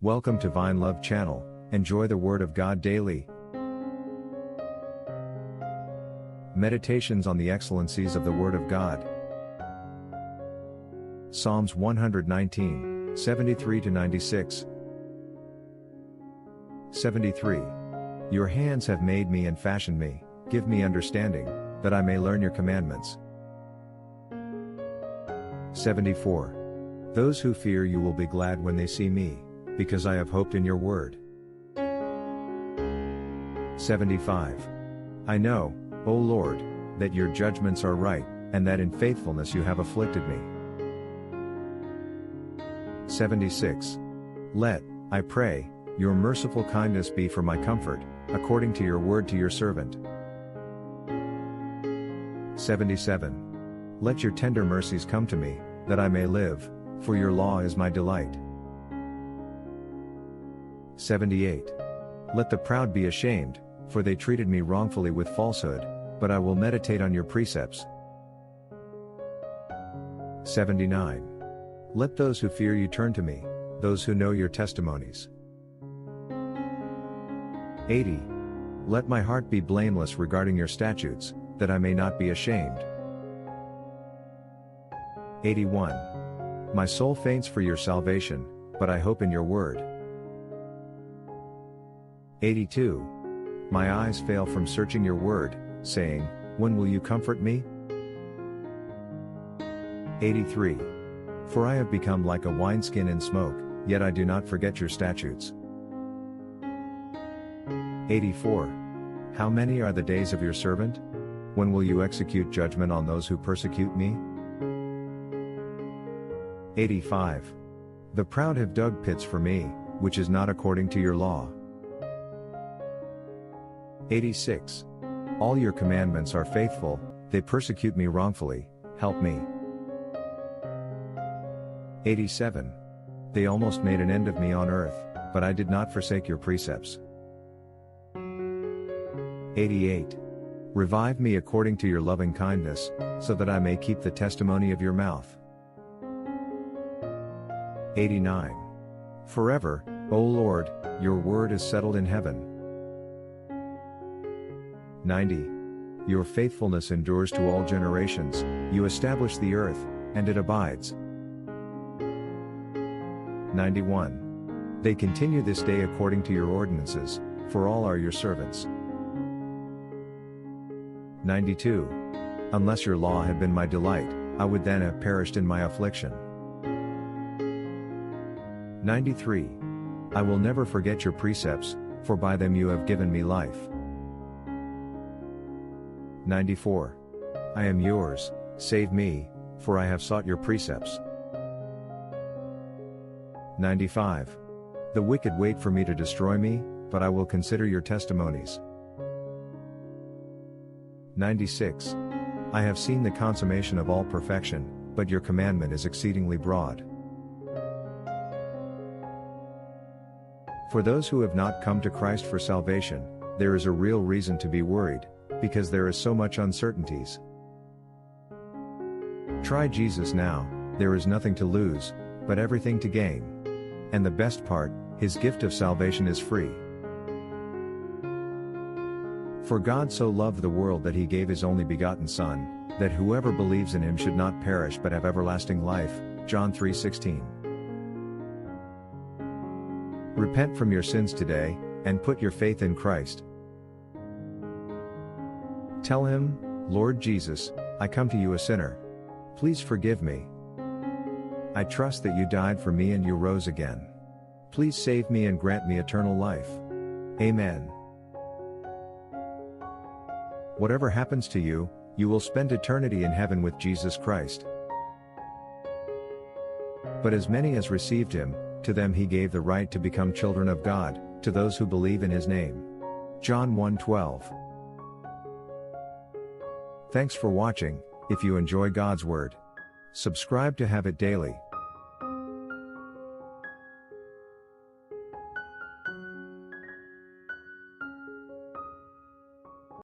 Welcome to vineLove channel. Enjoy the Word of God daily. Meditations on the excellencies of the Word of God. Psalms 119, 73-96. 73. Your hands have made me and fashioned me, give me understanding, that I may learn your commandments. 74. Those who fear you will be glad when they see me, because I have hoped in your word. 75. I know, O Lord, that your judgments are right, and that in faithfulness you have afflicted me. 76. Let, I pray, your merciful kindness be for my comfort, according to your word to your servant. 77. Let your tender mercies come to me, that I may live, for your law is my delight. 78. Let the proud be ashamed, for they treated me wrongfully with falsehood, but I will meditate on your precepts. 79. Let those who fear you turn to me, those who know your testimonies. 80. Let my heart be blameless regarding your statutes, that I may not be ashamed. 81. My soul faints for your salvation, but I hope in your word. 82. My eyes fail from searching your word, saying, when will you comfort me? 83. For I have become like a wineskin in smoke, yet I do not forget your statutes. 84. How many are the days of your servant? When will you execute judgment on those who persecute me? 85. The proud have dug pits for me, which is not according to your law. 86. All your commandments are faithful, they persecute me wrongfully, help me. 87. They almost made an end of me on earth, but I did not forsake your precepts. 88. Revive me according to your lovingkindness, so that I may keep the testimony of your mouth. 89. Forever, O Lord, your word is settled in heaven. 90. Your faithfulness endures to all generations, you establish the earth, and it abides. 91. They continue this day according to your ordinances, for all are your servants. 92. Unless your law had been my delight, I would then have perished in my affliction. 93. I will never forget your precepts, for by them you have given me life. 94. I am yours, save me, for I have sought your precepts. 95. The wicked wait for me to destroy me, but I will consider your testimonies. 96. I have seen the consummation of all perfection, but your commandment is exceedingly broad. For those who have not come to Christ for salvation, there is a real reason to be worried, because there is so much uncertainties. Try Jesus now, there is nothing to lose, but everything to gain. And the best part, his gift of salvation is free. For God so loved the world that he gave his only begotten Son, that whoever believes in him should not perish but have everlasting life. John 3:16. Repent from your sins today, and put your faith in Christ. Tell him, Lord Jesus, I come to you a sinner. Please forgive me. I trust that you died for me and you rose again. Please save me and grant me eternal life. Amen. Whatever happens to you, you will spend eternity in heaven with Jesus Christ. But as many as received him, to them he gave the right to become children of God, to those who believe in his name. John 1:12. Thanks for watching. If you enjoy God's word, subscribe to have it daily.